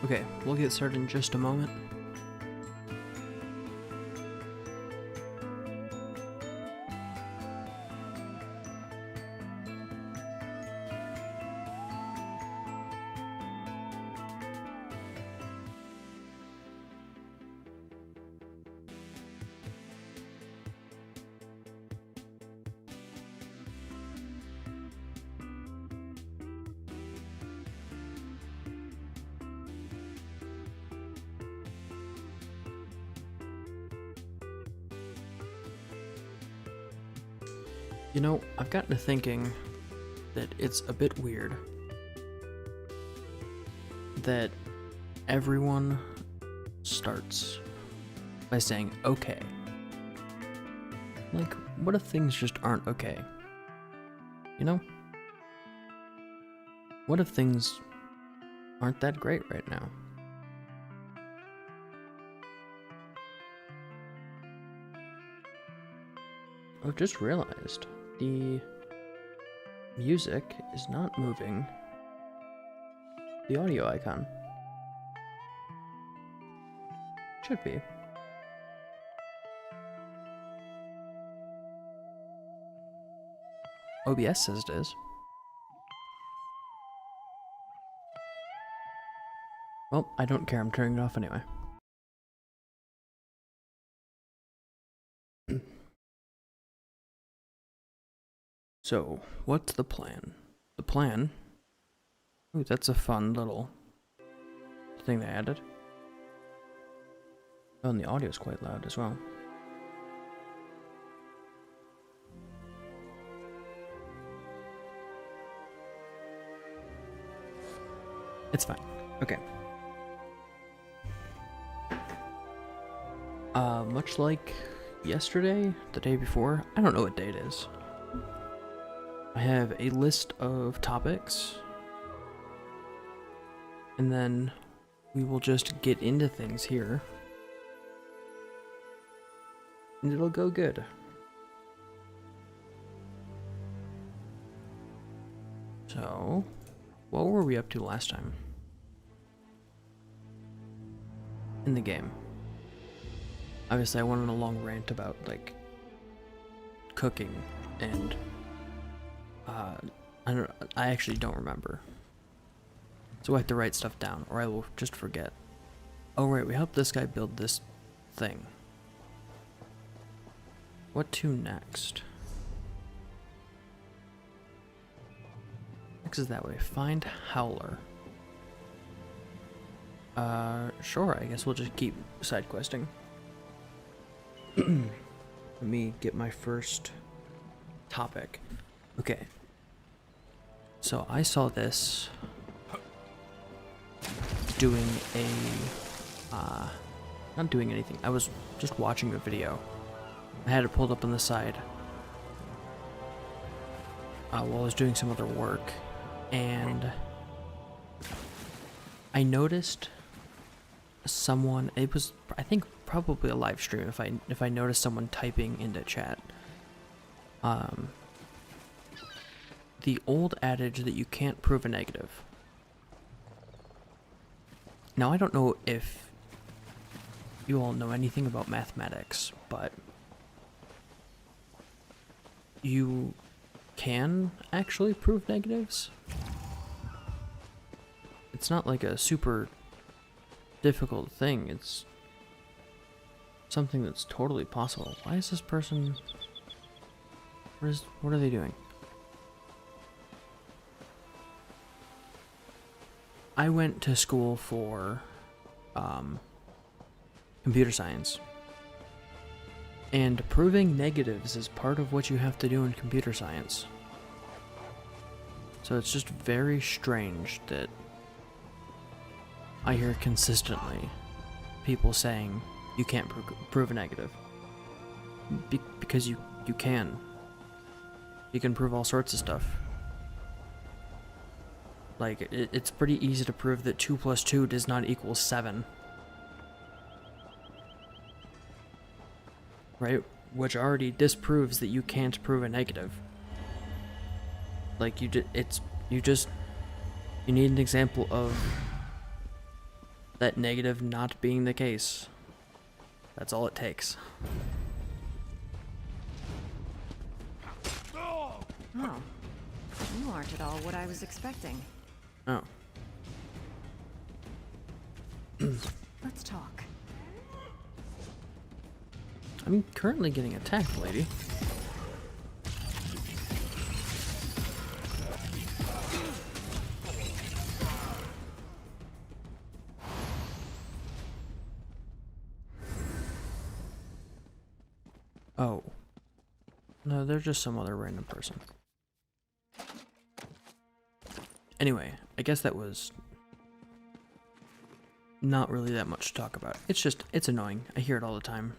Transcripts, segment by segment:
Okay, we'll get started in just a moment. You know, I've gotten to thinking that it's a bit weird that everyone starts by saying okay. Like, what if things just aren't okay? You know? What if things aren't that great right now? I've just realized the music is not moving the audio icon. Should be. OBS says it is. Well, I don't care, I'm turning it off anyway. So, what's the plan? The plan? Ooh, that's a fun little thing they added. Oh, and the audio is quite loud as well. It's fine. Okay. Much like yesterday, the day before, I don't know what day it is. I have a list of topics, and then we will just get into things here, and it'll go good. So, what were we up to last time? In the game. Obviously, I went on a long rant about, like, cooking, and I actually don't remember. So I have to write stuff down, or I will just forget. Oh right, we helped this guy build this thing. What to next? Next is that way. Find Howler. Sure, I guess we'll just keep side questing. Let me get my first topic. Okay. So I saw this doing a, not doing anything. I was just watching a video. I had it pulled up on the side while I was doing some other work, and I noticed someone. It was, I think, probably a live stream. If I noticed someone typing into chat. The old adage that you can't prove a negative. Now, I don't know if you all know anything about mathematics, but you can actually prove negatives. It's not like a super difficult thing. It's something that's totally possible. Why is this person... What are they doing? I went to school for computer science, and proving negatives is part of what you have to do in computer science. So it's just very strange that I hear consistently people saying you can't prove a negative. Because you can. You can prove all sorts of stuff. Like, it's pretty easy to prove that 2 plus 2 does not equal 7. Right? Which already disproves that you can't prove a negative. Like, you need an example of that negative not being the case. That's all it takes. Oh, you aren't at all what I was expecting. Oh. Let's talk. I'm currently getting attacked, lady. Oh. No, they're just some other random person. Anyway, I guess that was not really that much to talk about. It's annoying. I hear it all the time.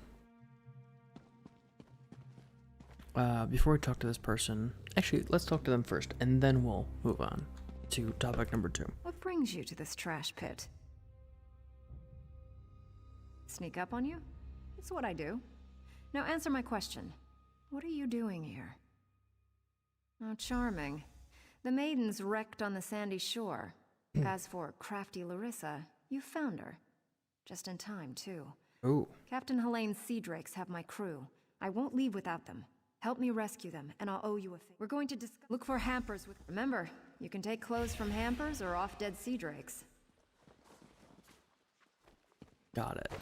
Before we talk to this person, actually, let's talk to them first, and then we'll move on to topic number 2. What brings you to this trash pit? Sneak up on you? It's what I do. Now answer my question. What are you doing here? Oh, charming. The maiden's wrecked on the sandy shore. As for crafty Larissa, you found her. Just in time, too. Oh. Captain Helene's sea drakes have my crew. I won't leave without them. Help me rescue them, and I'll owe you a favor. We're going to look for hampers with... Remember, you can take clothes from hampers or off dead sea drakes. Got it.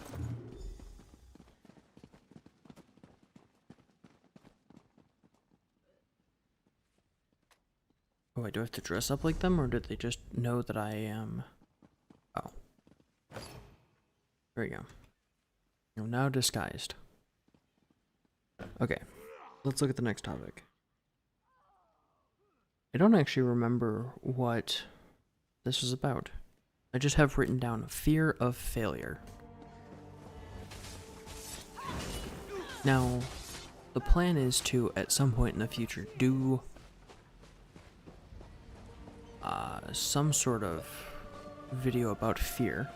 Oh, wait, do I have to dress up like them, or did they just know that I am... Oh. There we go. I'm now disguised. Okay, let's look at the next topic. I don't actually remember what this is about. I just have written down fear of failure. Now, the plan is to, at some point in the future, do some sort of video about fear.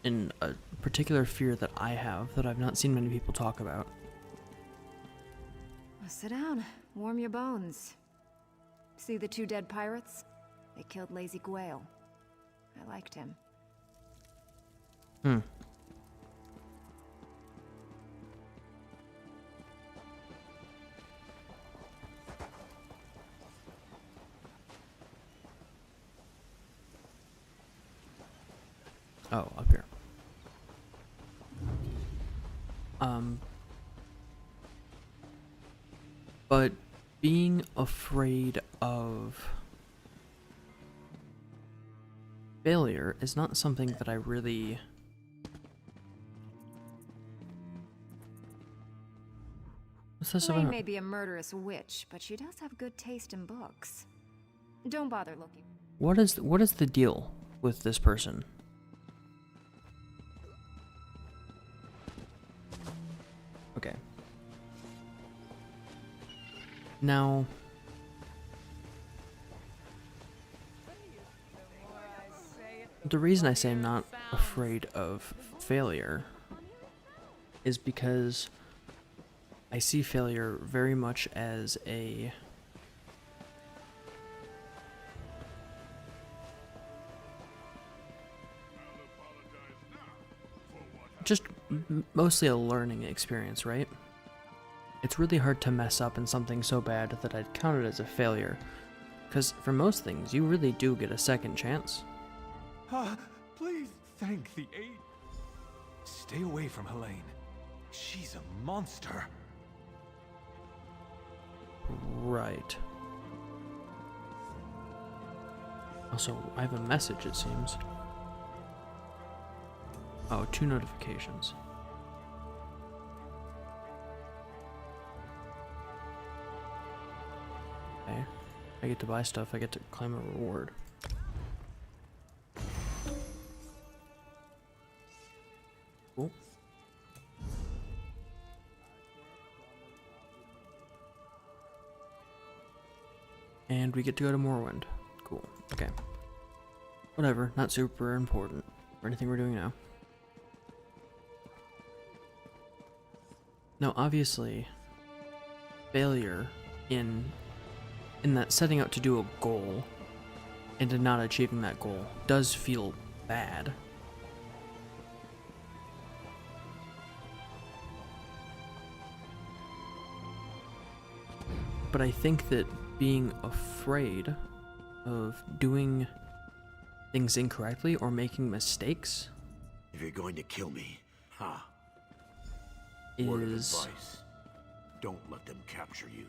In a particular fear that I have that I've not seen many people talk about. Sit down. Warm your bones. See the 2 dead pirates? They killed Lazy Gwale. I liked him. Oh, up here. But being afraid of failure is not something that I really... What's this Helene about? may be a murderous witch, but she does have good taste in books. Don't bother looking. What is the deal with this person? Okay. Now, the reason I say I'm not afraid of failure is because I see failure very much as a just mostly a learning experience, right? It's really hard to mess up in something so bad that I'd count it as a failure. Because for most things, you really do get a second chance. Please thank the aid. Stay away from Helene. She's a monster. Right. Also, I have a message, it seems. Oh, 2 notifications. Okay. I get to buy stuff, I get to claim a reward. Cool. And we get to go to Morrowind. Cool. Okay. Whatever, not super important for anything we're doing now. Now, obviously, failure in that setting out to do a goal into not achieving that goal does feel bad. But I think that being afraid of doing things incorrectly or making mistakes If you're going to kill me, word of is advice. Don't let them capture you.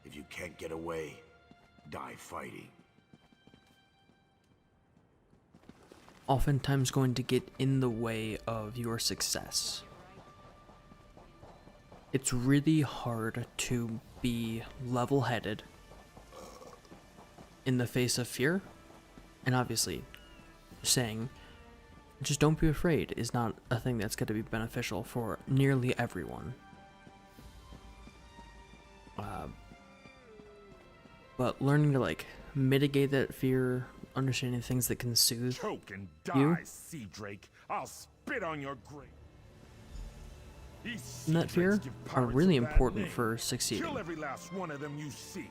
If you can't get away, die fighting. oftentimes going to get in the way of your success. It's really hard to be level-headed in the face of fear, and obviously saying just don't be afraid is not a thing that's going to be beneficial for nearly everyone. But learning to like mitigate that fear, understanding things that can soothe Choke and you, die, Sea Drake. I'll spit on your grave. These and that sea fear drakes give are pirates really a bad important name. for succeeding. Kill every last one of them you see.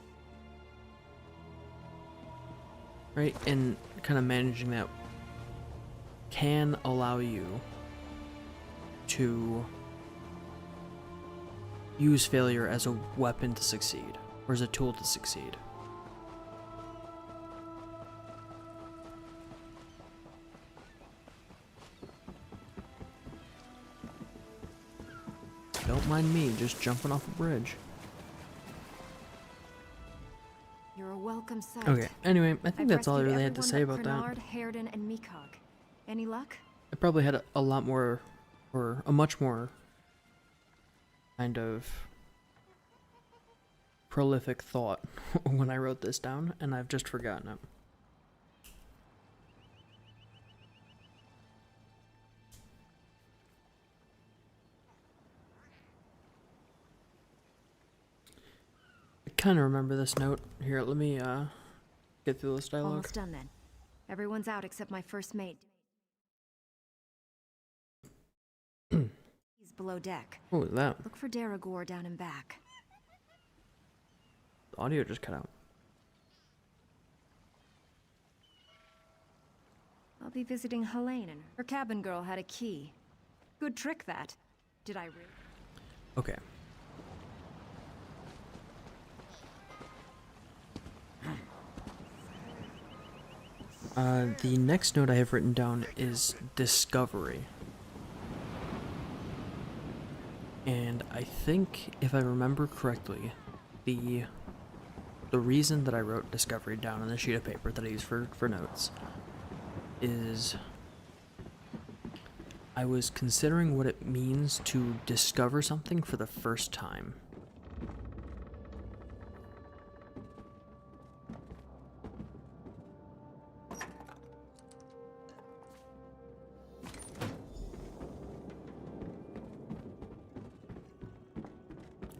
Right? And kind of managing that can allow you to use failure as a weapon to succeed, or as a tool to succeed. Don't mind me just jumping off a bridge. You're a welcome sight. Okay, anyway, I think I've that's all I rescued really had to everyone say but about that. Crenard, Harridan, and Mekog. Any luck? I probably had a lot more, or a much more kind of prolific thought when I wrote this down, and I've just forgotten it. I kind of remember this note. Here, let me get through this dialogue. Almost done then. Everyone's out except my first mate. He's below deck. What was that? Look for Daragor down and back. The audio just cut out. I'll be visiting Helene, and her cabin girl had a key. Good trick, that. Did I really? Okay. The next note I have written down is discovery. And I think, if I remember correctly, the reason that I wrote discovery down on the sheet of paper that I use for notes is I was considering what it means to discover something for the first time.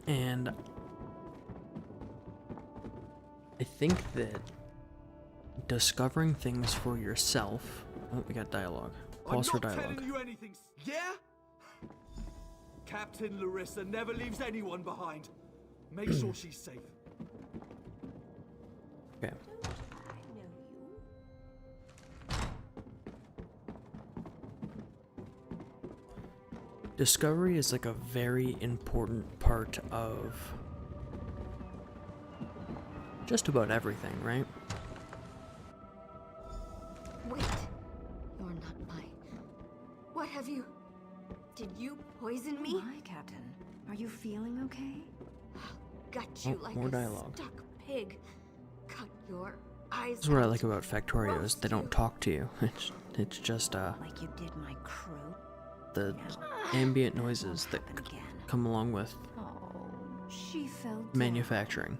And I think that discovering things for yourself. Oh, we got dialogue. Pause for dialogue. I'm not telling you anything. Yeah? Captain Larissa never leaves anyone behind. Make sure she's safe. Okay. Discovery is like a very important part of just about everything, right? Wait. You're not mine. What have you... Did you poison me? My Captain. Are you feeling okay? Got you Oh, like more a dialogue. stuck pig. Cut your eyes This is what I out. like about Factorio is they don't talk to you. It's just Like you did my crew? the ambient noises that Happen again. come along with Oh, she fell down. manufacturing.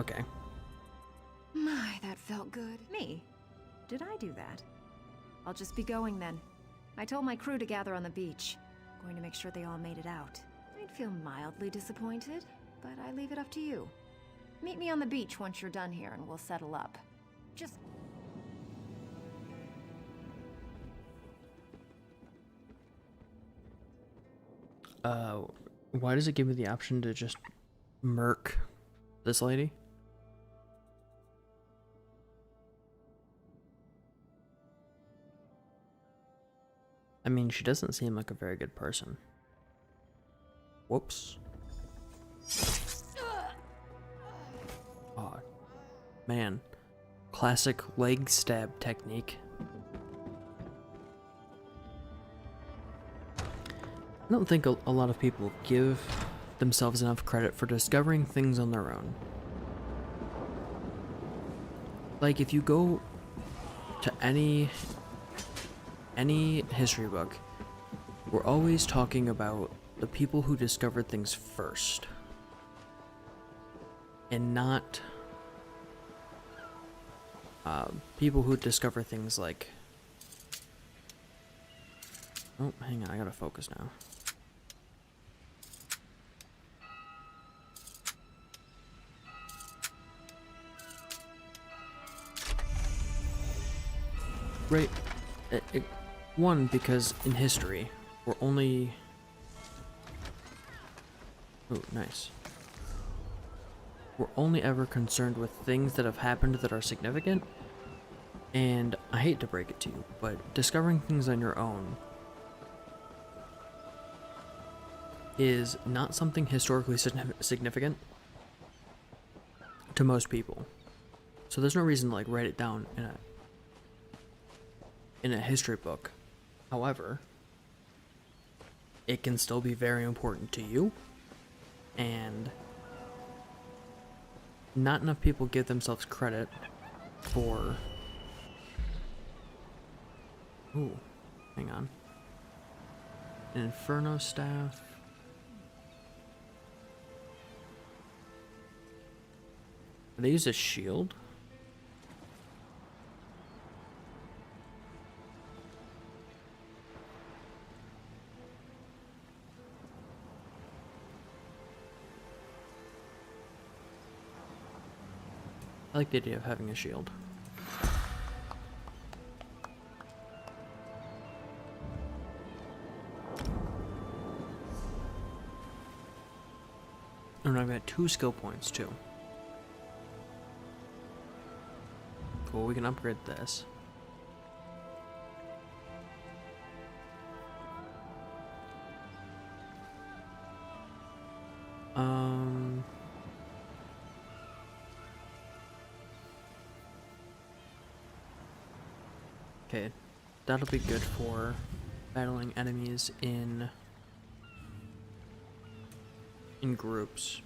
Okay. My, that felt good. Me? Did I do that? I'll just be going then. I told my crew to gather on the beach. Going to make sure they all made it out. I'd feel mildly disappointed, but I leave it up to you. Meet me on the beach once you're done here and we'll settle up. Just... Why does it give me the option to just murk this lady? I mean, she doesn't seem like a very good person. Whoops. Oh, man. Classic leg stab technique. I don't think a lot of people give themselves enough credit for discovering things on their own. Like, if you go to any history book, we're always talking about the people who discovered things first. And not people who discover things like... Oh, hang on, I gotta focus now. Right. One, because in history, we're only... Oh, nice. We're only ever concerned with things that have happened that are significant, and I hate to break it to you, but discovering things on your own is not something historically significant to most people. So there's no reason to, like, write it down in a history book. However, it can still be very important to you, and not enough people give themselves credit for... Ooh, hang on. An Inferno staff. They use a shield? I like the idea of having a shield. And I've got 2 skill points too. Cool, we can upgrade this. Okay, that'll be good for battling enemies in groups.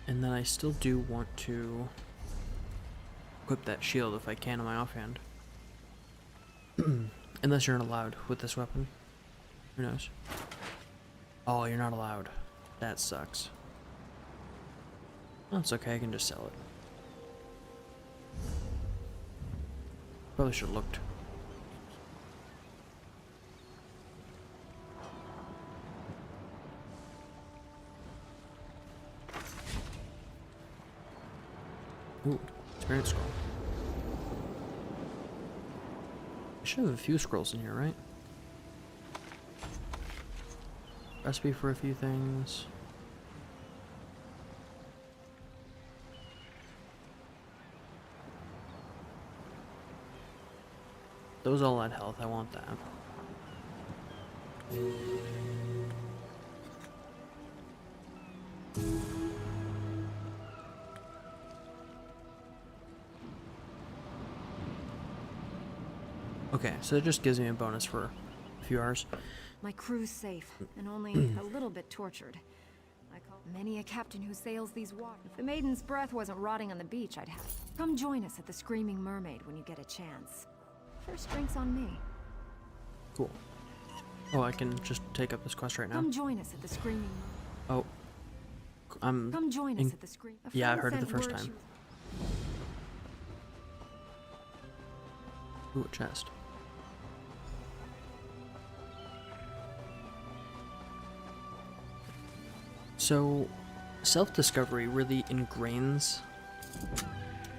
And then I still do want to equip that shield if I can on my offhand. Unless you're not allowed with this weapon. Who knows? Oh, you're not allowed. That sucks. Oh, it's okay, I can just sell it. Probably should have looked. Ooh, experience scroll. I should have a few scrolls in here, right? Recipe for a few things. Those all add health, I want that. Okay, so it just gives me a bonus for a few hours. My crew's safe, and only a little bit tortured. I call many a captain who sails these waters. If the Maiden's breath wasn't rotting on the beach, I'd have... Come join us at the Screaming Mermaid when you get a chance. First drink's on me. Cool. Oh, I can just take up this quest right now. Come join us at the Screaming Mermaid. Oh. Come join us at the Scream... Yeah, I heard it the first time. Ooh, a chest. So, self-discovery really ingrains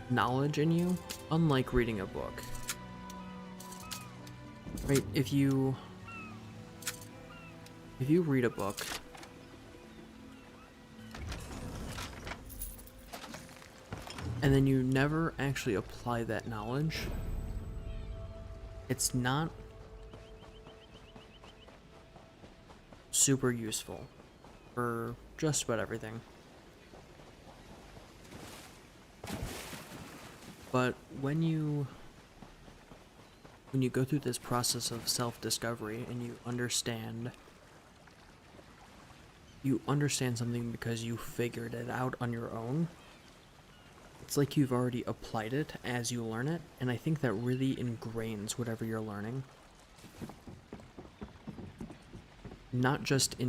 knowledge in you, unlike reading a book. Right? If you read a book, and then you never actually apply that knowledge, it's not super useful for just about everything. But when you go through this process of self-discovery and you understand something because you figured it out on your own, it's like you've already applied it as you learn it, and I think that really ingrains whatever you're learning. Not just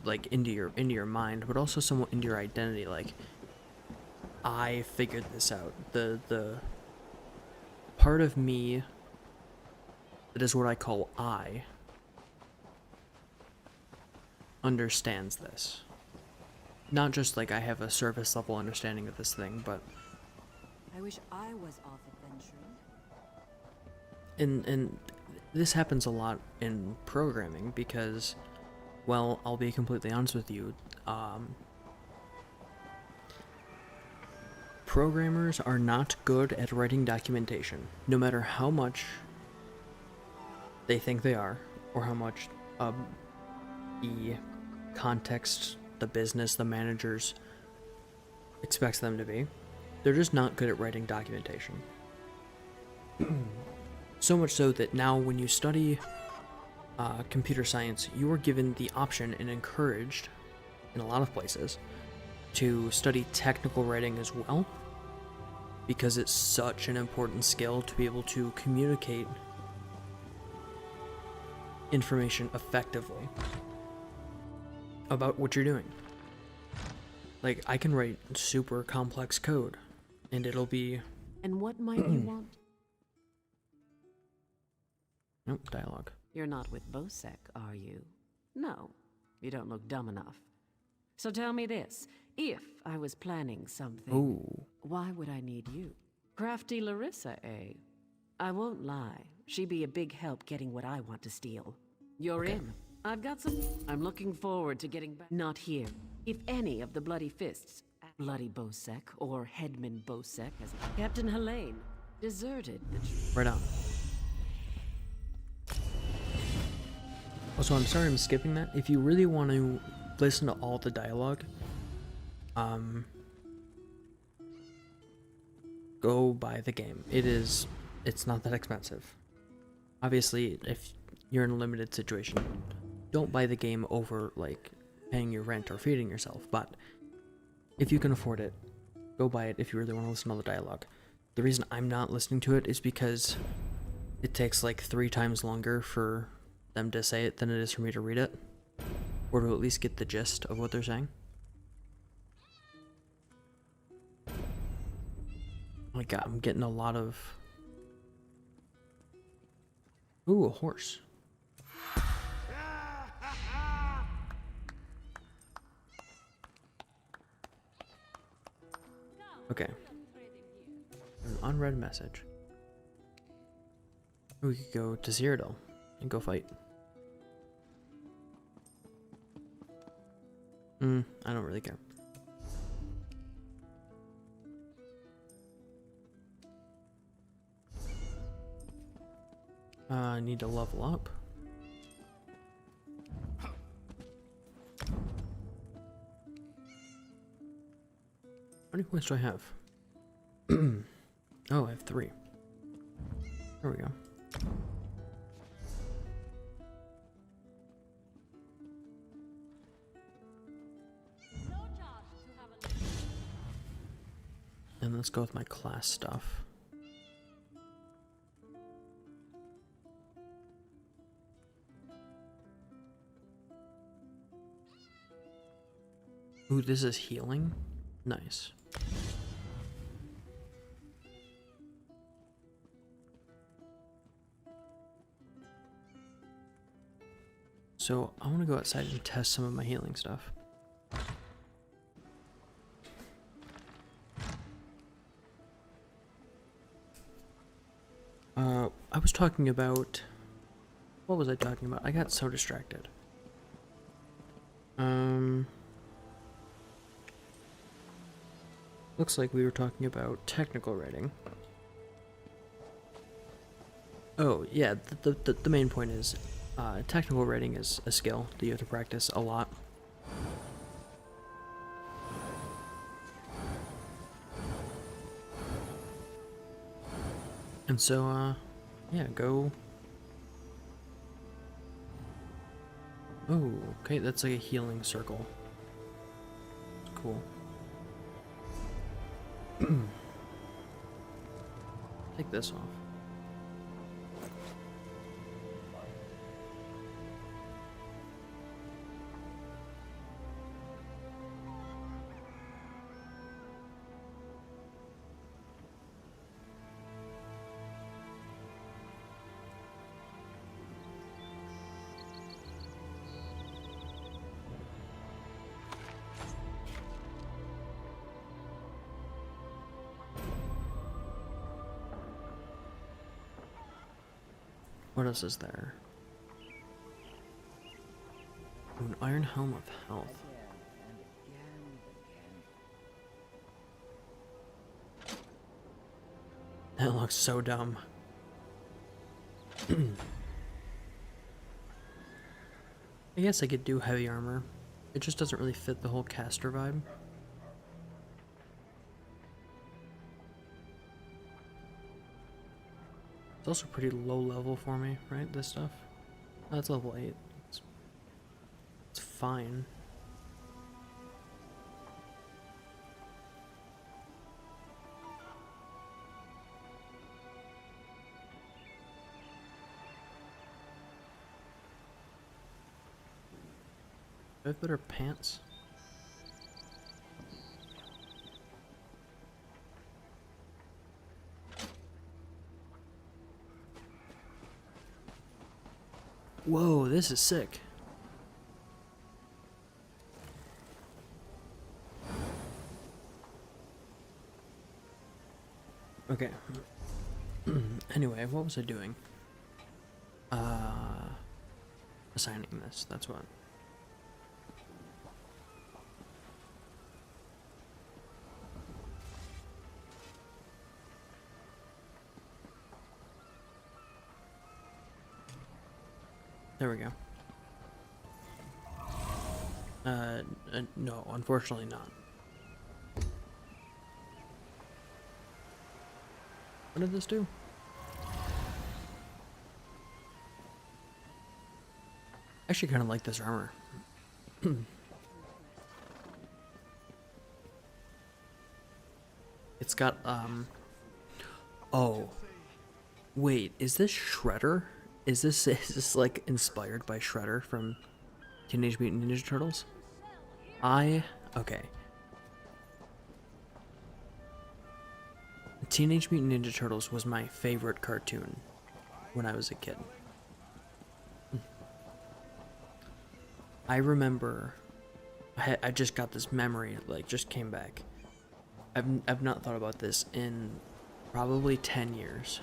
like into your mind, but also somewhat into your identity. Like, I figured this out. The part of me that is what I call I understands this. Not just like I have a surface level understanding of this thing, but I wish I was off adventuring. and this happens a lot in programming because, well, I'll be completely honest with you, programmers are not good at writing documentation, no matter how much they think they are, or how much the context, the business, the managers expects them to be. They're just not good at writing documentation. So much so that now when you study computer science, you are given the option and encouraged, in a lot of places, to study technical writing as well, because it's such an important skill to be able to communicate information effectively about what you're doing. Like, I can write super complex code, and it'll be... And what might you want? Nope, dialogue. You're not with Bosek, are you? No, you don't look dumb enough. So tell me this. If I was planning something, Ooh. why would I need you? Crafty Larissa, eh? I won't lie. She'd be a big help getting what I want to steal. You're in. I've got some... I'm looking forward to getting back. Not here. If any of the Bloody Fists, Bloody Bosek, or Headman Bosek, as Captain Helene, deserted the... Right on. Also, I'm sorry I'm skipping that. If you really want to listen to all the dialogue, go buy the game. It's not that expensive. Obviously, if you're in a limited situation, don't buy the game over, like, paying your rent or feeding yourself, but if you can afford it, go buy it if you really want to listen to all the dialogue. The reason I'm not listening to it is because it takes like 3 times longer for them to say it than it is for me to read it, or to at least get the gist of what they're saying. Oh my god, I'm getting a lot of... Ooh, a horse. Okay. An unread message. We could go to Cyrodiil and go fight. I don't really care. I need to level up. How many points do I have? Oh, I have 3. There we go. And let's go with my class stuff. Ooh, this is healing? Nice. So I want to go outside and test some of my healing stuff. I was talking about... What was I talking about? I got so distracted. Looks like we were talking about technical rating. Oh, yeah, the main point is, technical rating is a skill that you have to practice a lot. And so, yeah, go... Oh, okay, that's like a healing circle. Cool. Take this off. What else is there? Ooh, an iron helm of health. That looks so dumb. I guess I could do heavy armor. It just doesn't really fit the whole caster vibe. It's also pretty low level for me, right? This stuff. Oh, that's level 8. It's fine. Do I have better pants? Whoa, this is sick. Okay. Anyway, what was I doing? Assigning this, that's what. There we go. No, unfortunately not. What did this do? I actually kind of like this armor. It's got, oh. Wait, is this Shredder? Is this like inspired by Shredder from Teenage Mutant Ninja Turtles? Okay. Teenage Mutant Ninja Turtles was my favorite cartoon when I was a kid. I remember, I just got this memory, like, just came back. I've not thought about this in probably 10 years.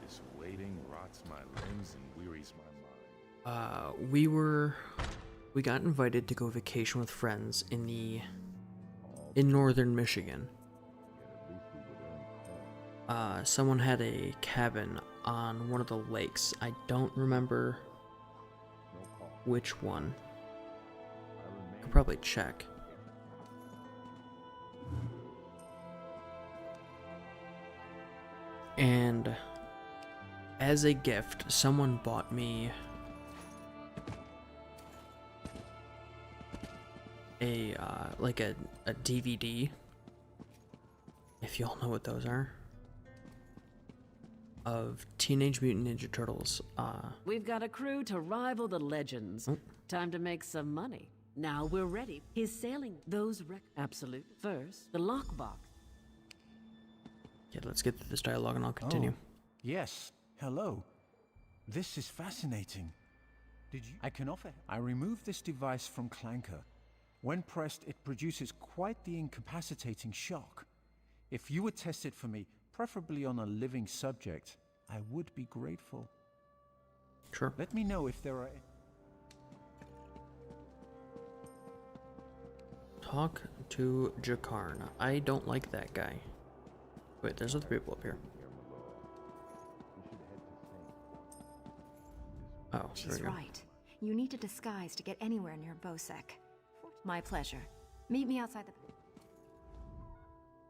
This waiting rots my limbs and wearies my mind. We got invited to go vacation with friends in northern Michigan. Someone had a cabin on one of the lakes. I don't remember which one. I could probably check. And as a gift, someone bought me like a DVD, if y'all know what those are, of Teenage Mutant Ninja Turtles. We've got a crew to rival the legends. Oh. Time to make some money. Now we're ready. His sailing those absolute. First, the lockbox. Yeah, let's get through this dialogue and I'll continue. Oh, yes. Hello. This is fascinating. Did you? I can offer. I removed this device from Clanker. When pressed, it produces quite the incapacitating shock. If you would test it for me, preferably on a living subject, I would be grateful. Sure. Let me know if there are... Talk to Jakarn. I don't like that guy. Wait, there's other people up here. Oh, there She's we go. right. You need a disguise to get anywhere near Bosek. My pleasure. Meet me outside the...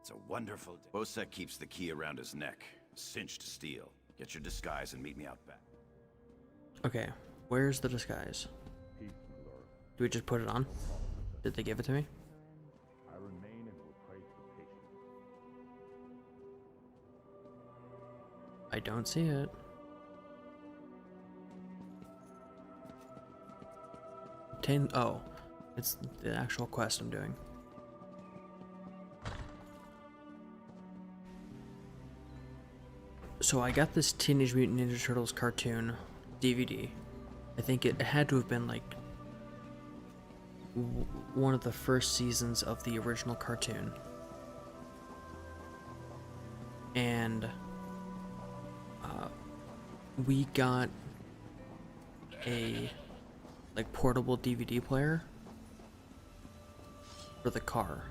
It's a wonderful day. Bosek keeps the key around his neck. Cinched steel. Get your disguise and meet me out back. Okay, where's the disguise? Do we just put it on? Did they give it to me? I remain and will pray for patience. I don't see it. Oh, it's the actual quest I'm doing. So I got this Teenage Mutant Ninja Turtles cartoon DVD. I think it had to have been like one of the first seasons of the original cartoon. And we got a like portable DVD player for the car,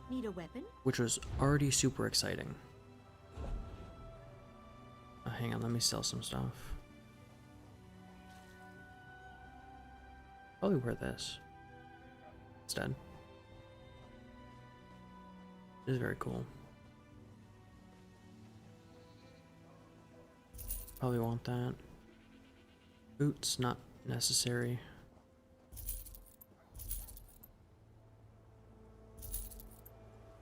Need a weapon? which was already super exciting. Hang on, let me sell some stuff. Probably wear this instead. This is very cool. Probably want that. Boots, not necessary.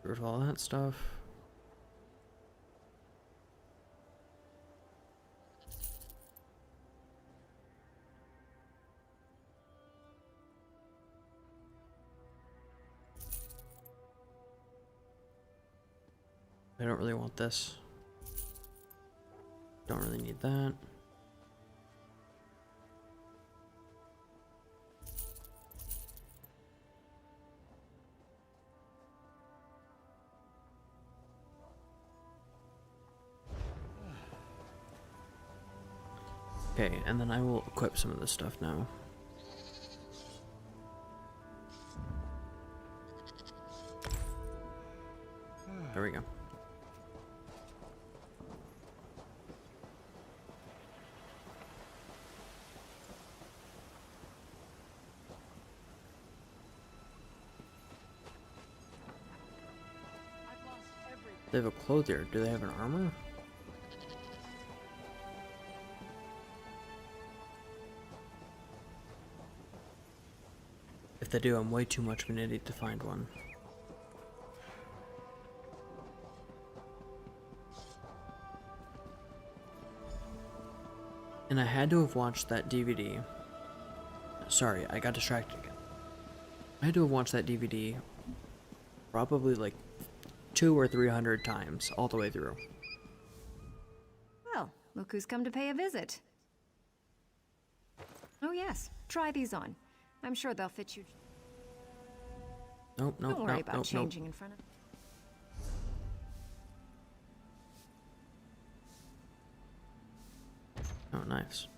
Get rid of all that stuff. I don't really want this. Don't really need that. Okay, and then I will equip some of this stuff now. There we go. They have a clothier. Do they have an armor? If they do, I'm way too much of an idiot to find one. And I had to have watched that DVD. Sorry, I got distracted again. I had to have watched that DVD probably like 200 or 300 times all the way through. Well, look who's come to pay a visit. Oh yes, try these on. I'm sure they'll fit you. Nope, nope, Don't worry nope, about nope, changing nope. in front of... Oh, nice.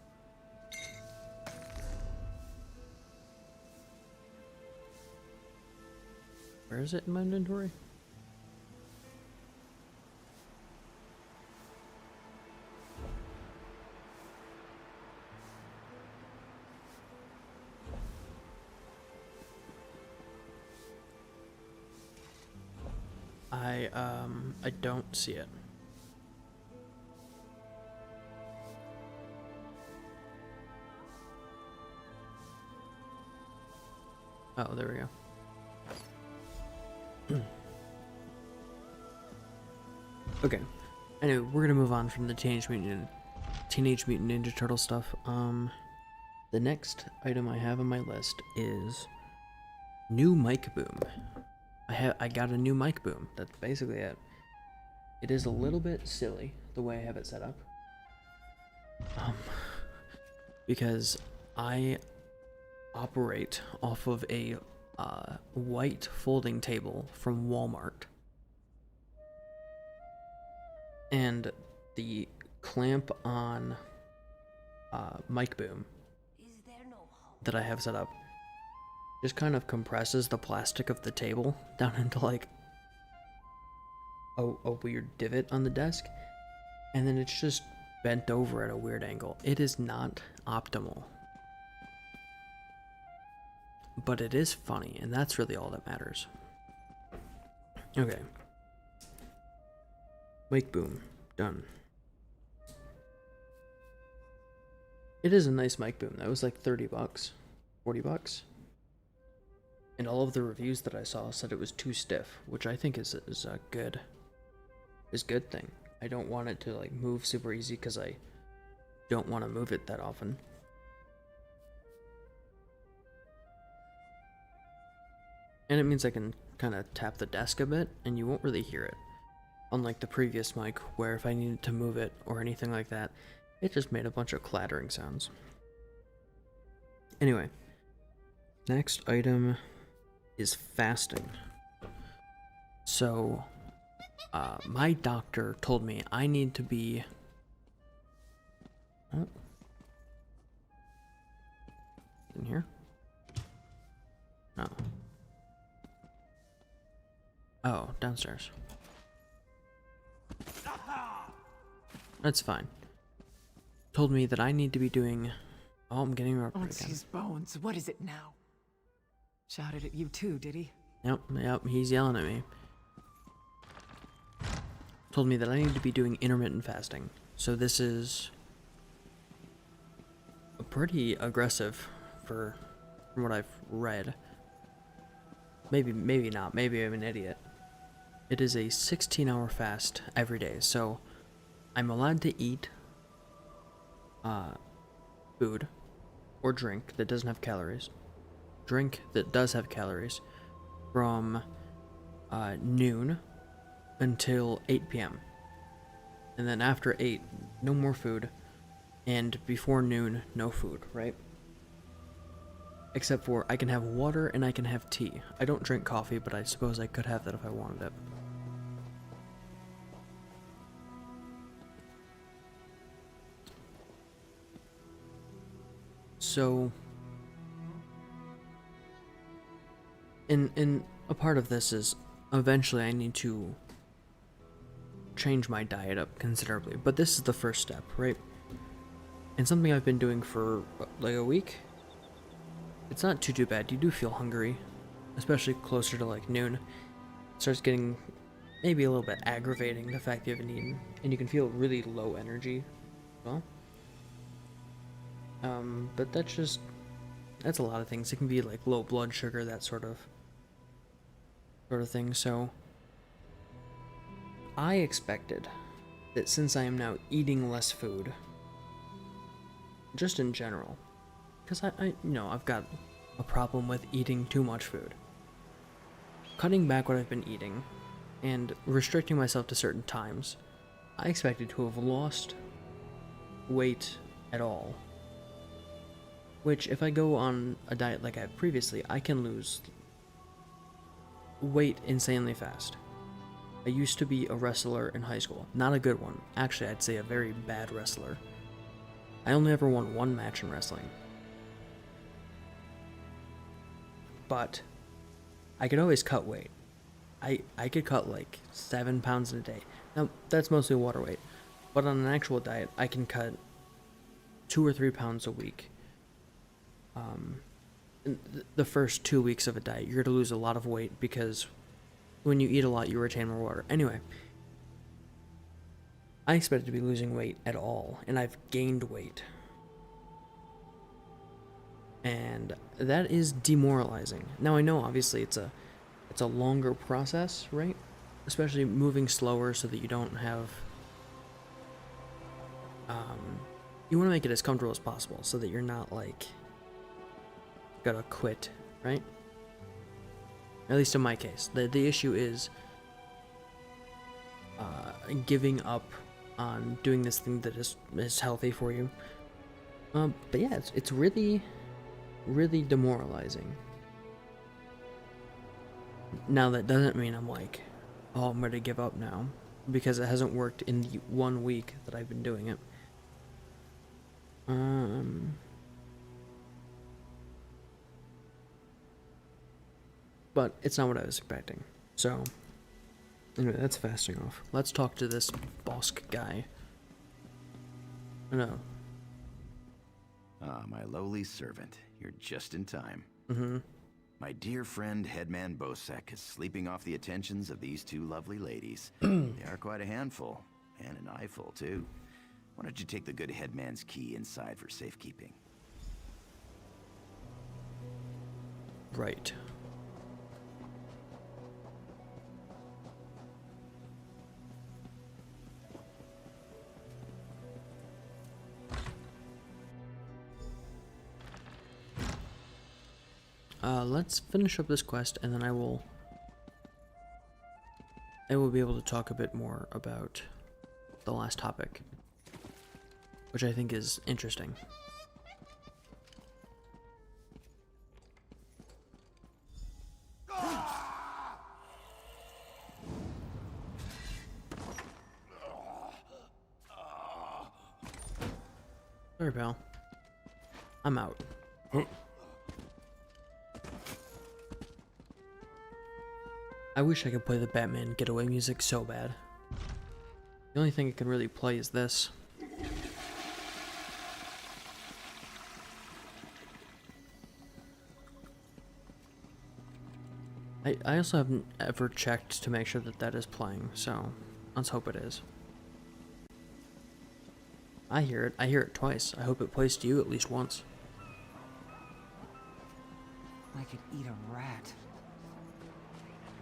Where is it in my inventory? I don't see it. Oh, there we go. Okay. Anyway, we're gonna move on from the Teenage Mutant Ninja Turtle stuff. The next item I have on my list is new mic boom. I got a new mic boom. That's basically it. It is a little bit silly the way I have it set up. because I operate off of a white folding table from Walmart. And the clamp on mic boom that I have set up just kind of compresses the plastic of the table down into like a weird divot on the desk, and then it's just bent over at a weird angle. It is not optimal, but it is funny, and that's really all that matters. Okay. Mic boom. Done. It is a nice mic boom. That was like 30 bucks. 40 bucks. And all of the reviews that I saw said it was too stiff, which I think is a good thing. I don't want it to like move super easy because I don't want to move it that often. And it means I can kind of tap the desk a bit and you won't really hear it. Unlike the previous mic, where if I needed to move it or anything like that, it just made a bunch of clattering sounds. Anyway, next item is fasting. So, my doctor told me I need to be... Oh. In here? No. Oh, downstairs. That's fine. Told me that I need to be doing... Oh, I'm getting up again. His bones. What is it now? Shouted at you too, did he? Yep, he's yelling at me. Told me that I need to be doing intermittent fasting. So this is... pretty aggressive from what I've read. Maybe not. Maybe I'm an idiot. It is a 16-hour fast every day, so I'm allowed to eat food or drink that doesn't have calories. Drink that does have calories from noon until 8 p.m. And then after 8, no more food. And before noon, no food, right? Except for I can have water and I can have tea. I don't drink coffee, but I suppose I could have that if I wanted it. So, in a part of this is eventually I need to change my diet up considerably, but this is the first step, right? And something I've been doing for like a week. It's not too bad. You do feel hungry, especially closer to like noon. It starts getting maybe a little bit aggravating, the fact you haven't eaten, and you can feel really low energy. Well. But that's a lot of things. It can be like low blood sugar, that sort of thing. So I expected that since I am now eating less food, just in general, because I've got a problem with eating too much food. Cutting back what I've been eating and restricting myself to certain times, I expected to have lost weight at all. Which, if I go on a diet like I have previously, I can lose weight insanely fast. I used to be a wrestler in high school. Not a good one. Actually, I'd say a very bad wrestler. I only ever won one match in wrestling. But I could always cut weight. I could cut like 7 pounds in a day. Now, that's mostly water weight. But on an actual diet, I can cut 2 or 3 pounds a week. In the first 2 weeks of a diet, you're going to lose a lot of weight because when you eat a lot, you retain more water. Anyway, I expected to be losing weight at all, and I've gained weight. And that is demoralizing. Now, I know obviously it's a longer process, right? Especially moving slower so that you don't have... you want to make it as comfortable as possible so that you're not like... gotta quit, right? At least in my case. The issue is giving up on doing this thing that is healthy for you But yeah, it's really, really demoralizing. Now that doesn't mean I'm like, oh, I'm ready to give up now, because it hasn't worked in the 1 week that I've been doing it. But it's not what I was expecting. So, anyway, that's fasting off. Let's talk to this Bosk guy. No. Ah, my lowly servant. You're just in time. Mm-hmm. My dear friend, Headman Bosek, is sleeping off the attentions of these two lovely ladies. They are quite a handful, and an eyeful, too. Why don't you take the good Headman's key inside for safekeeping? Right. Let's finish up this quest, and then I will be able to talk a bit more about the last topic, which I think is interesting. Sorry, pal. I'm out. I wish I could play the Batman getaway music so bad. The only thing I can really play is this. I also haven't ever checked to make sure that that is playing, so let's hope it is. I hear it. I hear it twice. I hope it plays to you at least once. I could eat a rat.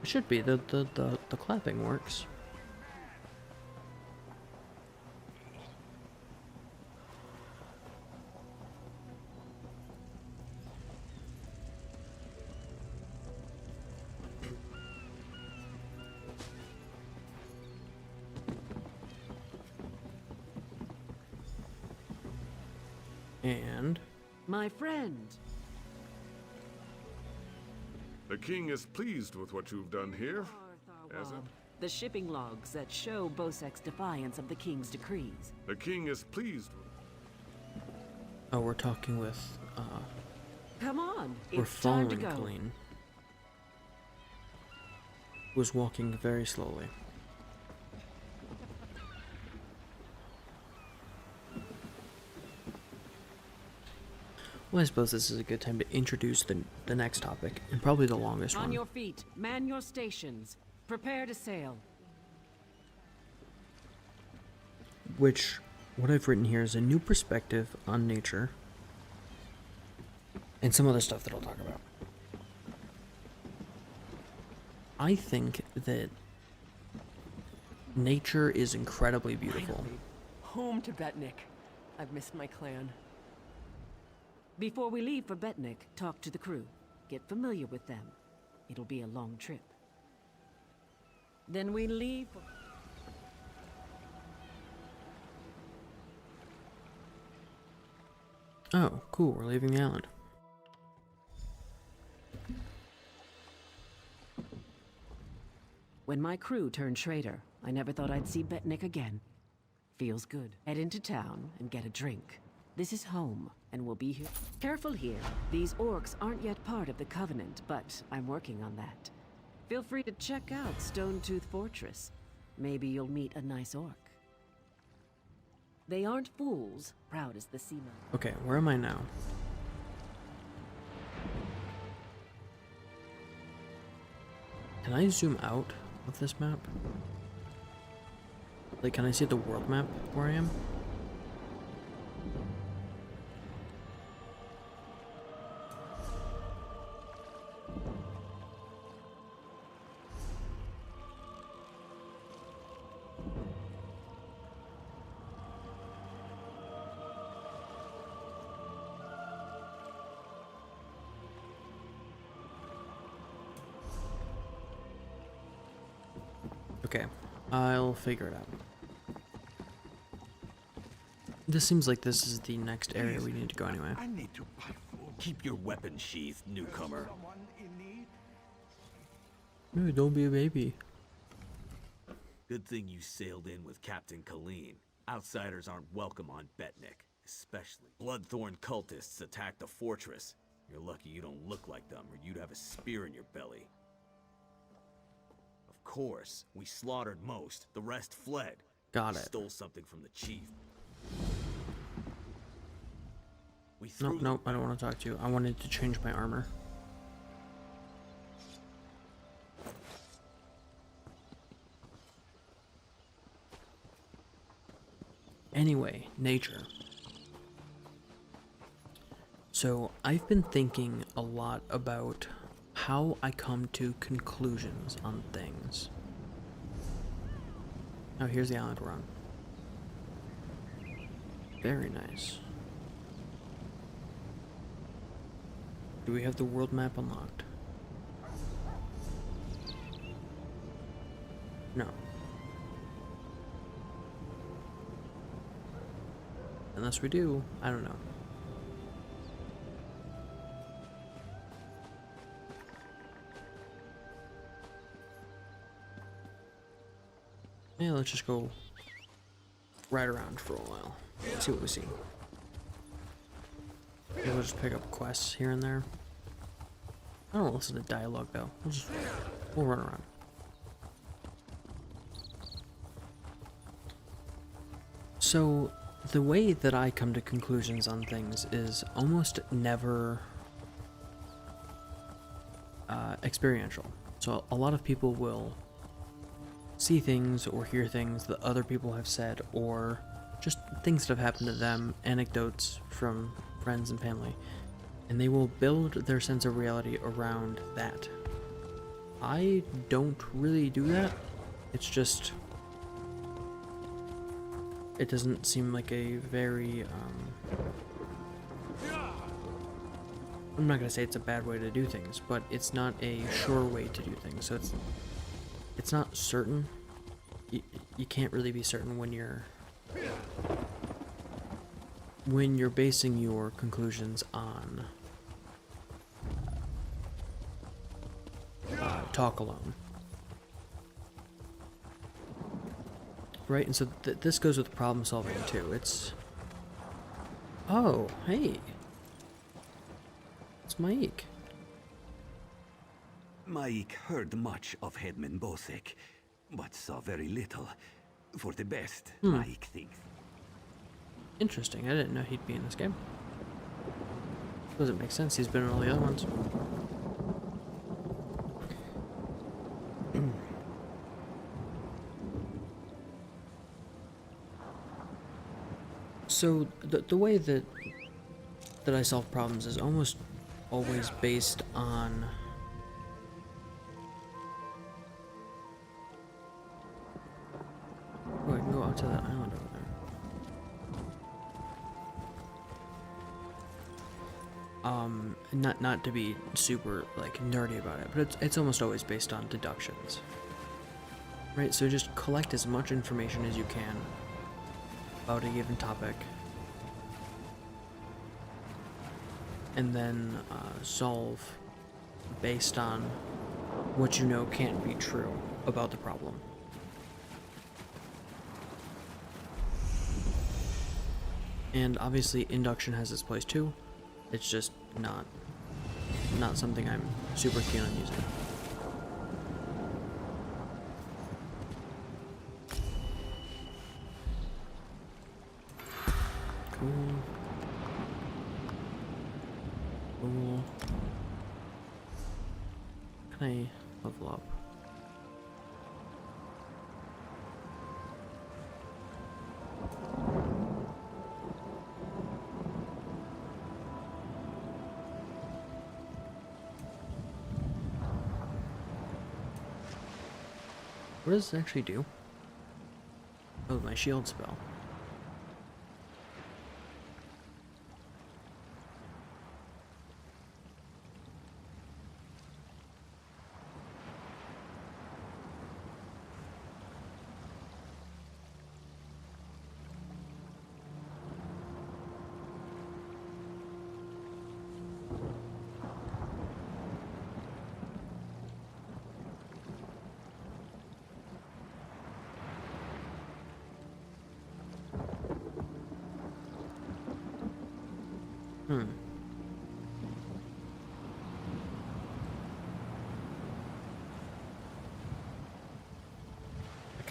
It should be. The clapping works. And My friend. The king is pleased with what you've done here. As it, The shipping logs that show Bosek's defiance of the king's decrees. the king is pleased with... oh, we're talking with Come on, we're it's time to following go. Colleen, who's walking very slowly. Well, I suppose this is a good time to introduce the next topic, and probably the longest On one. your feet, man your stations. Prepare to sail. Which, what I've written here is a new perspective on nature, and some other stuff that I'll talk about. I think that nature is incredibly beautiful. Finally, home to Betnik. I've missed my clan. Before we leave for Betnik, talk to the crew. Get familiar with them. It'll be a long trip. Then we leave for... Oh, cool, we're leaving the island. When my crew turned traitor, I never thought I'd see Betnik again. Feels good. Head into town and get a drink. This is home, and we'll be here. Careful here. These orcs aren't yet part of the Covenant, but I'm working on that. Feel free to check out Stonetooth Fortress. Maybe you'll meet a nice orc. They aren't fools, proud as the seamen. Okay, where am I now? Can I zoom out of this map? Like, can I see the world map where I am? Okay, I'll figure it out. This seems like this is the next area we need to go anyway. I need to buy food. Keep your weapon sheathed, newcomer. No, don't be a baby. Good thing you sailed in with Captain Colleen. Outsiders aren't welcome on Betnik, especially. Bloodthorn cultists attacked the fortress. You're lucky you don't look like them, or you'd have a spear in your belly. Of course, we slaughtered most. The rest fled. Got it. Stole something from the chief. Nope, I don't want to talk to you. I wanted to change my armor. Anyway, nature. So, I've been thinking a lot about how I come to conclusions on things. Oh, here's the island we're on. Very nice. Do we have the world map unlocked? No. Unless we do, I don't know. Yeah, let's just go ride around for a while. See what we see. Maybe we'll just pick up quests here and there. I don't listen to dialogue though. We'll run around. So, the way that I come to conclusions on things is almost never experiential. So a lot of people will see things or hear things that other people have said, or just things that have happened to them, anecdotes from friends and family, and they will build their sense of reality around that. I don't really do that. It's just, it doesn't seem like a very, I'm not gonna say it's a bad way to do things, but it's not a sure way to do things, so it's not certain. You can't really be certain when you're basing your conclusions on talk alone. Right, and so this goes with problem solving too. It's... Oh, hey. It's Mike. Mike heard much of Headman Bosek, but saw very little. For the best, Mike thinks. Interesting, I didn't know he'd be in this game. Doesn't make sense, he's been in all the other ones. So, the way that I solve problems is almost always based on oh, I can go out to that island over there. Not to be super like nerdy about it, but it's almost always based on deductions. Right, so just collect as much information as you can about a given topic, and then solve based on what you know can't be true about the problem. And obviously induction has its place too. It's just not something I'm super keen on using. Cool. Cool. Can I level up? What does this actually do? Oh, my shield spell.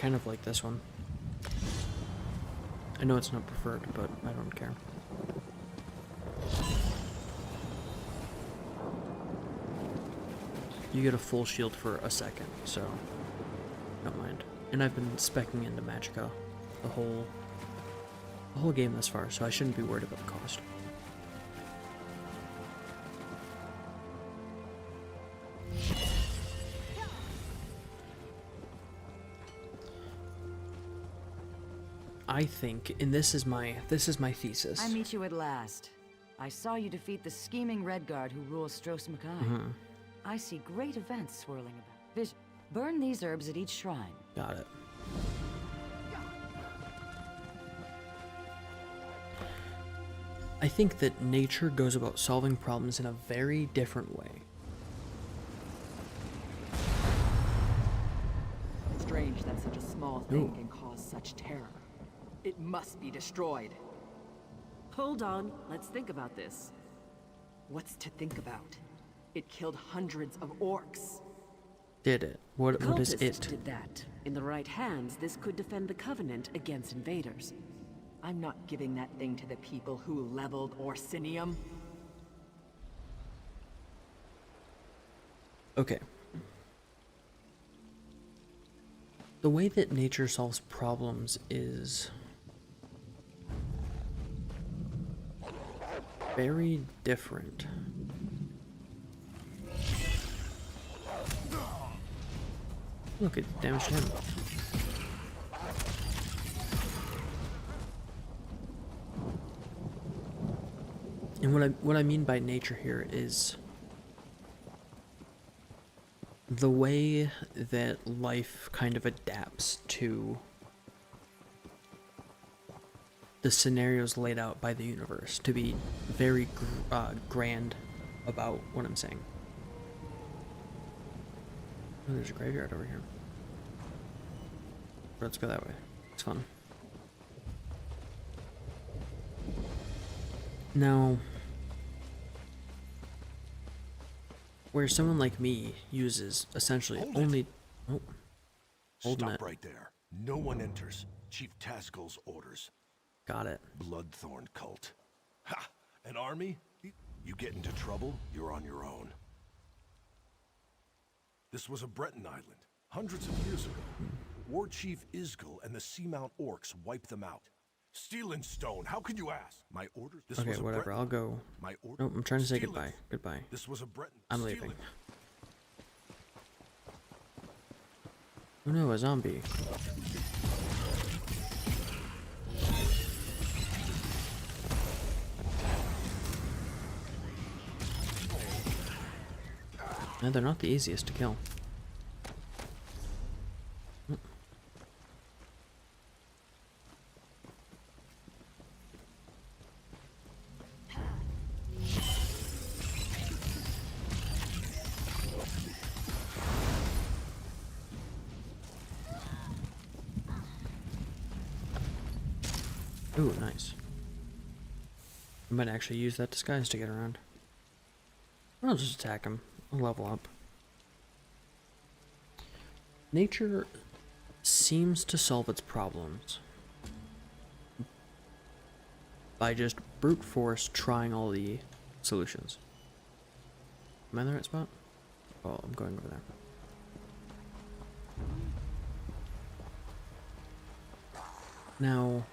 kind of like this one. I know it's not preferred, but I don't care. You get a full shield for a second, so don't mind. And I've been speccing into Magicka the whole game thus far, so I shouldn't be worried about the cost. I think, and this is my thesis. I meet you at last. I saw you defeat the scheming Redguard who rules Stros Makai. I see great events swirling about. Burn these herbs at each shrine. Got it. I think that nature goes about solving problems in a very different way. Strange that such a small thing can cause such terror. It must be destroyed. Hold on, let's think about this. What's to think about? It killed hundreds of orcs. Did it? What is Cultists it? did that. In the right hands, this could defend the Covenant against invaders. I'm not giving that thing to the people who leveled Orsinium. Okay. The way that nature solves problems is very different. Look, it damaged him. And what I mean by nature here is the way that life kind of adapts to the scenarios laid out by the universe to be very grand about what I'm saying. Oh, there's a graveyard over here. Let's go that way. It's fun. Now, where someone like me uses essentially only... Oh, holding it. Stop right there. No one enters. Chief Taskel's orders. Got it. Bloodthorn cult. Ha! An army? You get into trouble, you're on your own. This was a Breton island, hundreds of years ago. War Chief Isgil and the Seamount Orcs wiped them out. Steel and stone, how could you ask? My orders. This Okay, was a whatever. Breton. I'll go. My order. Nope, I'm trying to say Steel goodbye. it. Goodbye. This was a Breton. I'm Steel leaving. it. Oh no, a zombie. No, they're not the easiest to kill. Ooh, nice. I might actually use that disguise to get around. I'll just attack him. I'll level up. Nature seems to solve its problems by just brute force trying all the solutions. Am I in the right spot? Oh, I'm going over there. Now...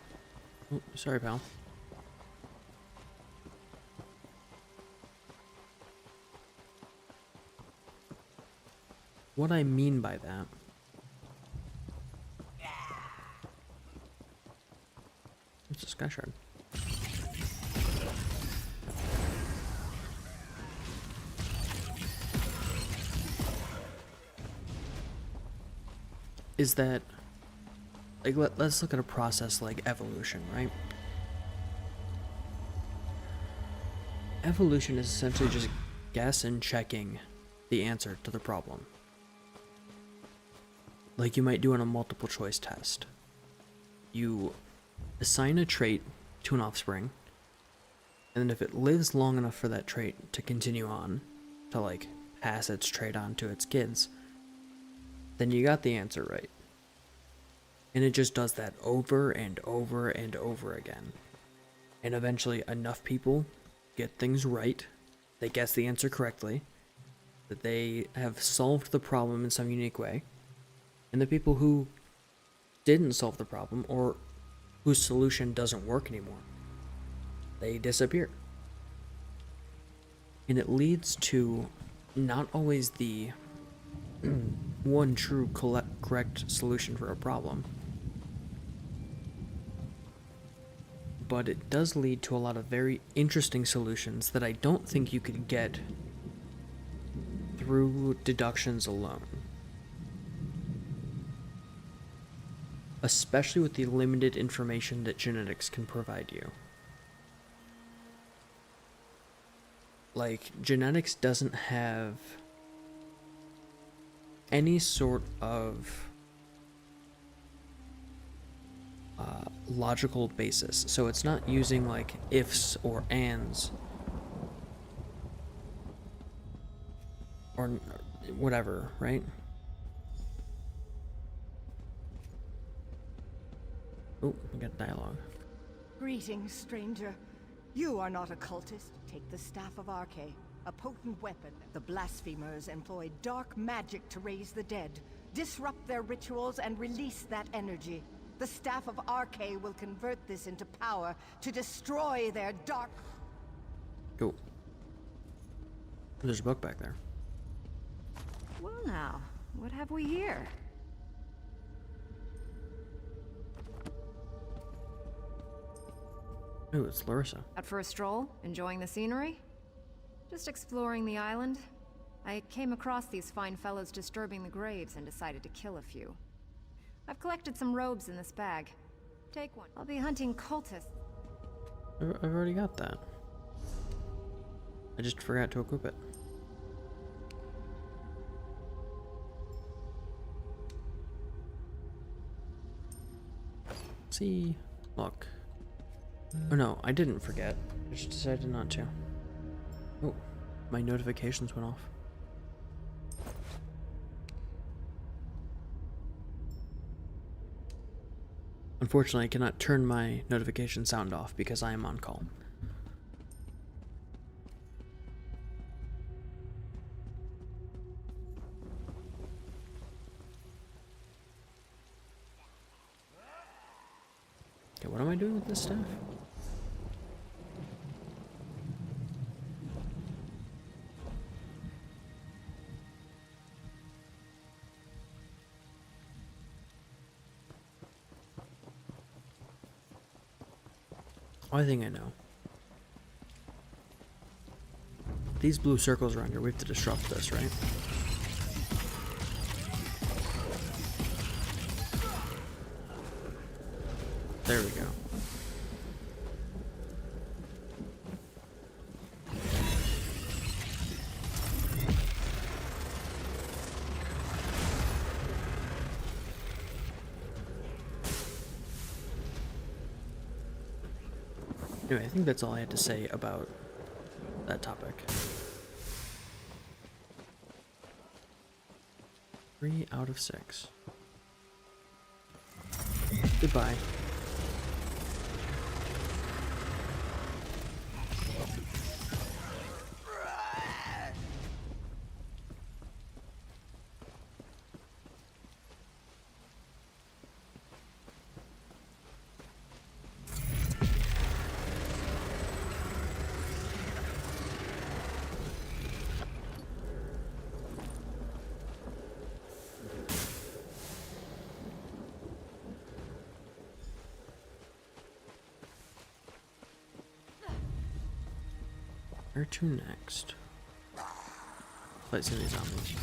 Oh, sorry, pal. What I mean by that it's a sky shard. Is that like let's look at a process like evolution, right? Evolution is essentially just guess and checking the answer to the problem. Like you might do in a multiple choice test. You assign a trait to an offspring, and then if it lives long enough for that trait to continue on, to like pass its trait on to its kids, then you got the answer right. And it just does that over and over and over again. And eventually enough people get things right, they guess the answer correctly, that they have solved the problem in some unique way. And the people who didn't solve the problem, or whose solution doesn't work anymore, they disappear. And it leads to not always the one true correct solution for a problem, but it does lead to a lot of very interesting solutions that I don't think you could get through deductions alone. Especially with the limited information that genetics can provide you. Like, genetics doesn't have any sort of logical basis. So it's not using like ifs or ands or whatever, right? Oh, we got dialogue. Greetings, stranger. You are not a cultist. Take the Staff of Arche, a potent weapon. The blasphemers employ dark magic to raise the dead, disrupt their rituals, and release that energy. The Staff of Arche will convert this into power to destroy their dark... Oh. There's a book back there. Well now, what have we here? Oh, it's Larissa. Out for a stroll? Enjoying the scenery? Just exploring the island. I came across these fine fellows disturbing the graves and decided to kill a few. I've collected some robes in this bag. Take one. I'll be hunting cultists. I've already got that. I just forgot to equip it. See, look. Oh no, I didn't forget. I just decided not to. Oh, my notifications went off. Unfortunately, I cannot turn my notification sound off because I am on call. Okay, what am I doing with this stuff? I think I know. These blue circles around here, we have to disrupt this, right? There we go. Anyway, I think that's all I had to say about that topic. 3 out of 6. Goodbye. Where to next? Fight some of these zombies.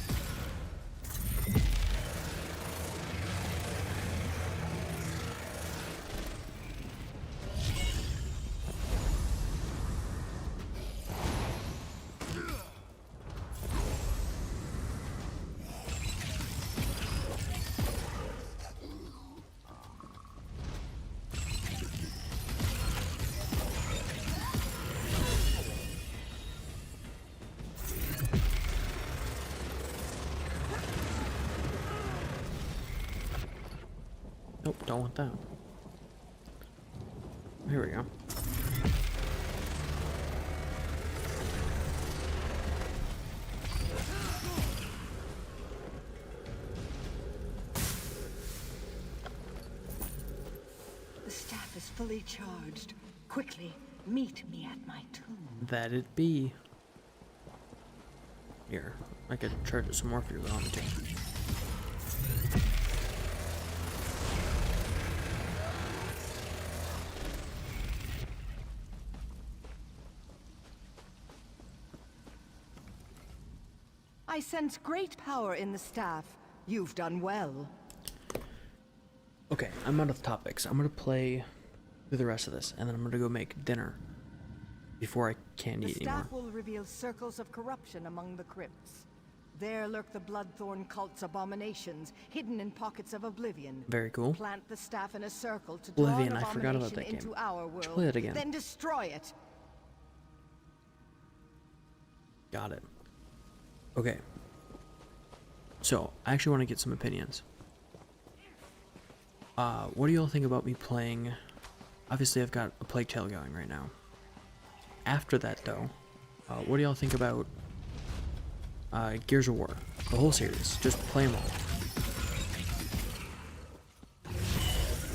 Nope, don't want that. Here we go. The staff is fully charged. Quickly, meet me at my tomb. That it be. Here, I could charge it some more for you, but I want me to. I sense great power in the staff. You've done well. Okay, I'm out of topics. I'm gonna play through the rest of this, and then I'm gonna go make dinner before I can't The eat anymore. staff will reveal circles of corruption among the crypts. There lurk the Bloodthorn cult's abominations, hidden in pockets of oblivion. Very cool. Plant the staff in a circle to Oblivion, draw an I forgot about abomination that game. into our world. Play it again. Then destroy it. Got it. Okay. So, I actually want to get some opinions. What do y'all think about me playing... Obviously, I've got a Plague Tale going right now. After that, though, what do y'all think about Gears of War? The whole series. Just play them all.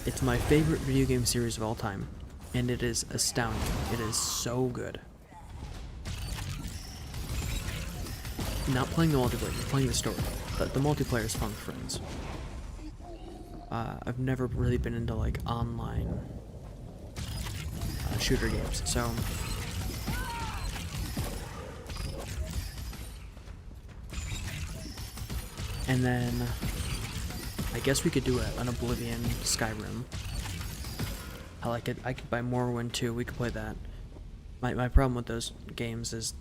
It's my favorite video game series of all time, and it is astounding. It is so good. Not playing the multiplayer, playing the story. But the multiplayer is fun with friends. I've never really been into like online shooter games, so and then I guess we could do an Oblivion Skyrim. I could buy Morrowind too. We could play that. My problem with those games is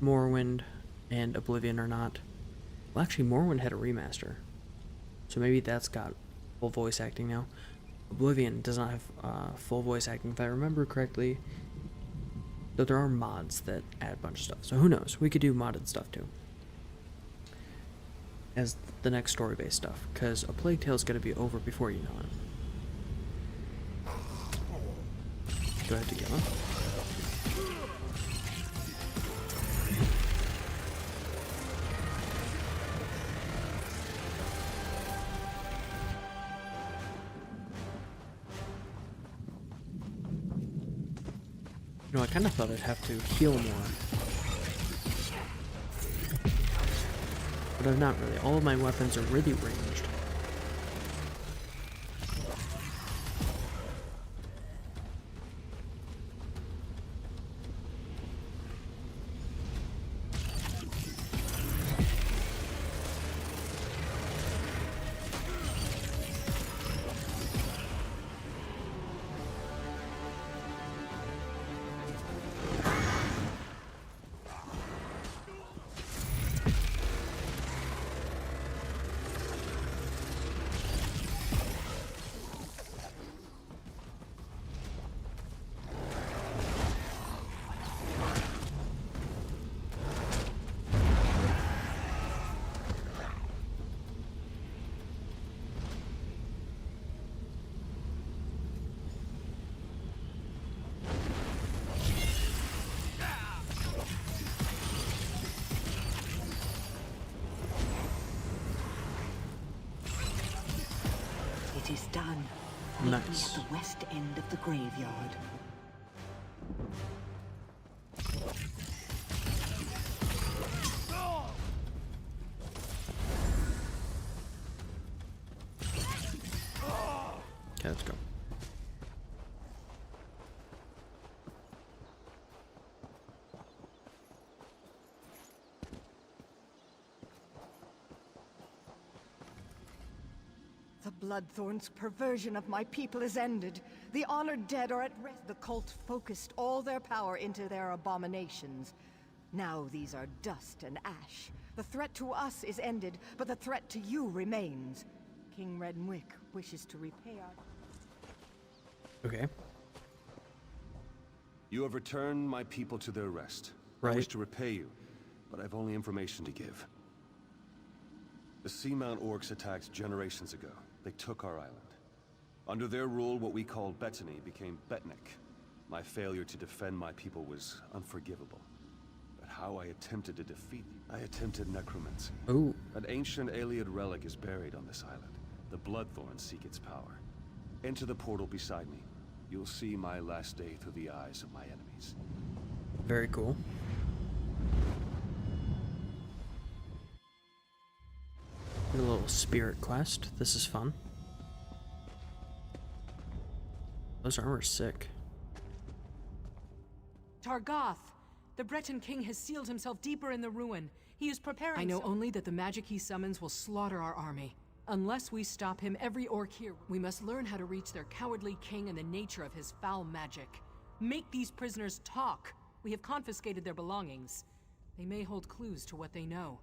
Morrowind and Oblivion are not. Well, actually, Morrowind had a remaster, so maybe that's got full voice acting now. Oblivion does not have full voice acting, if I remember correctly. Though there are mods that add a bunch of stuff, so who knows? We could do modded stuff too, as the next story-based stuff, because A Plague Tale is going to be over before you know it. Go ahead, together. No, I kind of thought I'd have to heal more. But I've not really. All of my weapons are really ranged. It is done. Nice. Meet me at the west end of the graveyard. Okay, let's go. The Bloodthorn's perversion of my people is ended. The honored dead are at rest. The cult focused all their power into their abominations. Now these are dust and ash. The threat to us is ended, but the threat to you remains. King Redwick wishes to repay our... Okay. You have returned my people to their rest. Right. I wish to repay you, but I've only information to give. The Seamount Orcs attacked generations ago. They took our island. Under their rule, what we called Bettany became Betnik. My failure to defend my people was unforgivable. But how I attempted to defeat you, I attempted necromancy. Ooh. An ancient Iliad relic is buried on this island. The Bloodthorns seek its power. Enter the portal beside me. You'll see my last day through the eyes of my enemies. Very cool. A little spirit quest. This is fun. Those armor's sick. Targoth! The Breton king has sealed himself deeper in the ruin. He is preparing. I know only that the magic he summons will slaughter our army. Unless we stop him, every orc here. We must learn how to reach their cowardly king and the nature of his foul magic. Make these prisoners talk. We have confiscated their belongings. They may hold clues to what they know.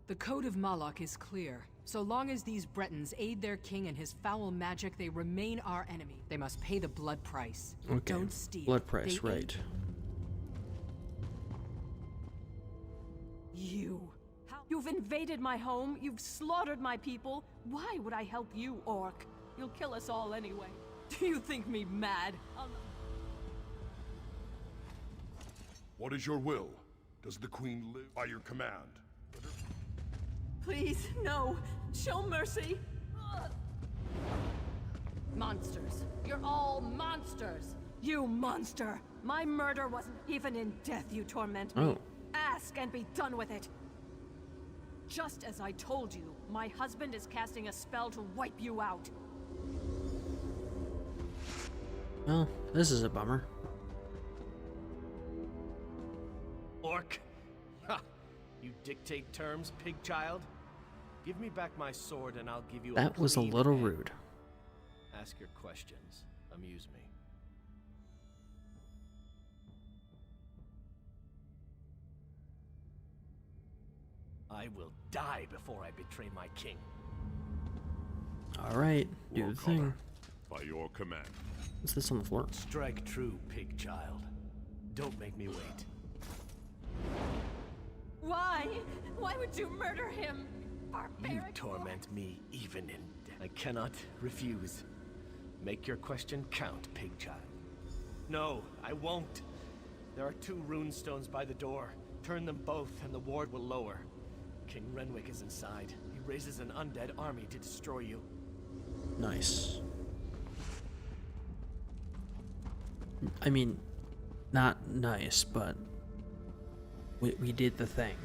The Code of Malak is clear. So long as these Bretons aid their king and his foul magic, they remain our enemy. They must pay the blood price. Okay. Don't steal. Blood price, They right. You. You've invaded my home. You've slaughtered my people. Why would I help you, orc? You'll kill us all anyway. Do you think me mad? What is your will? Does the queen live by your command? Please, no. Show mercy. Ugh. Monsters. You're all monsters. You monster. My murder wasn't even in death you torment me. Oh. Ask and be done with it. Just as I told you, my husband is casting a spell to wipe you out. Well, this is a bummer. Orc. Ha! You dictate terms, pig child? Give me back my sword and I'll give you That was a clean little head. rude. Ask your questions. Amuse me. I will die before I betray my king. Alright, do the thing. By your command. What's this on the floor? Strike true, pig child. Don't make me wait. Why? Why would you murder him? Barbaric. You torment me even in death. I cannot refuse. Make your question count, pig child. No, I won't. There are 2 rune stones by the door. Turn them both and the ward will lower. King Renwick is inside. He raises an undead army to destroy you. Nice. I mean, not nice, but we did the thing.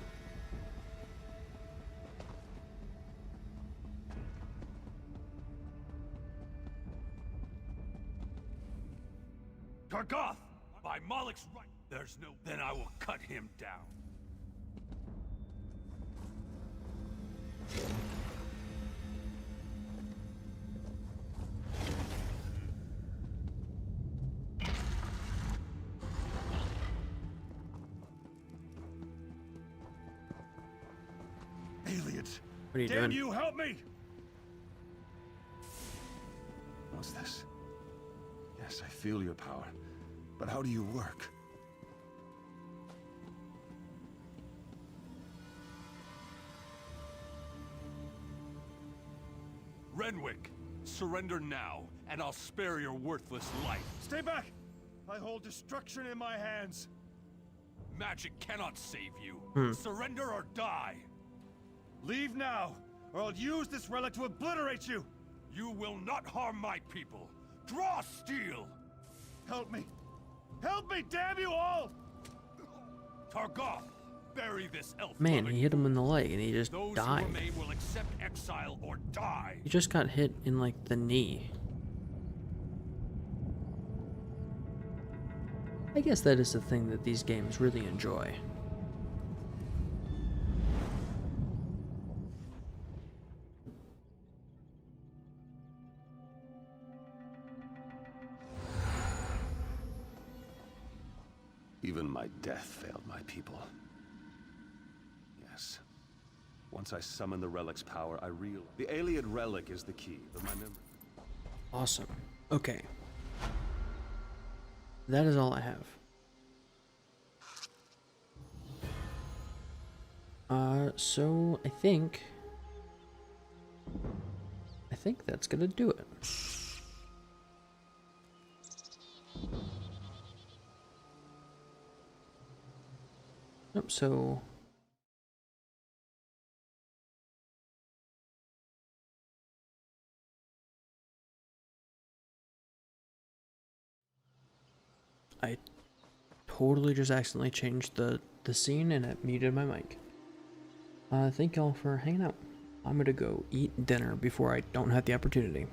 Targoth! By Malak's right, there's no... Then I will cut him down. Aliens! What are you Damn doing? you, help me! What's this? Yes, I feel your power. But how do you work? Renwick, surrender now, and I'll spare your worthless life. Stay back! I hold destruction in my hands. Magic cannot save you. Hmm. Surrender or die. Leave now, or I'll use this relic to obliterate you! You will not harm my people. Draw steel! Help me! Help me, damn you all! Targoth, bury this elf. Man, he hit him in the leg and he just Those who died. remain will accept exile or die. He just got hit in like the knee. I guess that is the thing that these games really enjoy. Even my death failed my people. Yes. Once I summon the relic's power, I realize the Iliad relic is the key, but my memory... Awesome. Okay. That is all I have. So I think that's gonna do it. Yep, so I totally just accidentally changed the scene and it muted my mic. Thank y'all for hanging out. I'm gonna go eat dinner before I don't have the opportunity.